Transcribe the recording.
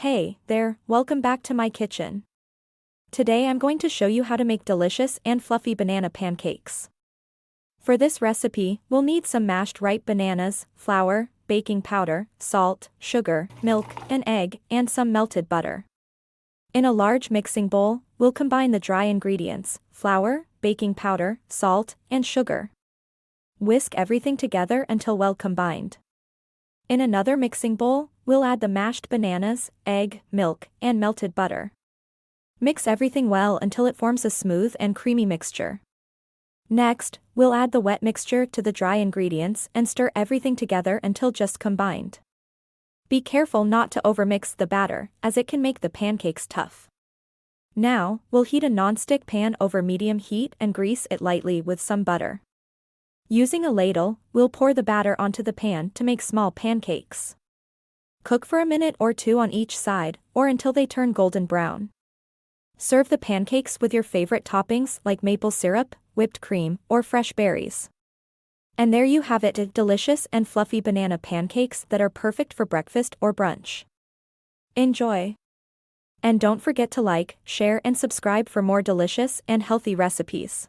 Hey there, welcome back to my kitchen. Today I'm going to show you how to make delicious and fluffy banana pancakes. For this recipe, we'll need some mashed ripe bananas, flour, baking powder, salt, sugar, milk, an egg, and some melted butter. In a large mixing bowl, we'll combine the dry ingredients, flour, baking powder, salt, and sugar. Whisk everything together until well combined. In another mixing bowl, we'll add the mashed bananas, egg, milk, and melted butter. Mix everything well until it forms a smooth and creamy mixture. Next, we'll add the wet mixture to the dry ingredients and stir everything together until just combined. Be careful not to overmix the batter, as it can make the pancakes tough. Now, we'll heat a nonstick pan over medium heat and grease it lightly with some butter. Using a ladle, we'll pour the batter onto the pan to make small pancakes. Cook for a minute or two on each side, or until they turn golden brown. Serve the pancakes with your favorite toppings like maple syrup, whipped cream, or fresh berries. And there you have it, delicious and fluffy banana pancakes that are perfect for breakfast or brunch. Enjoy! And don't forget to like, share, and subscribe for more delicious and healthy recipes.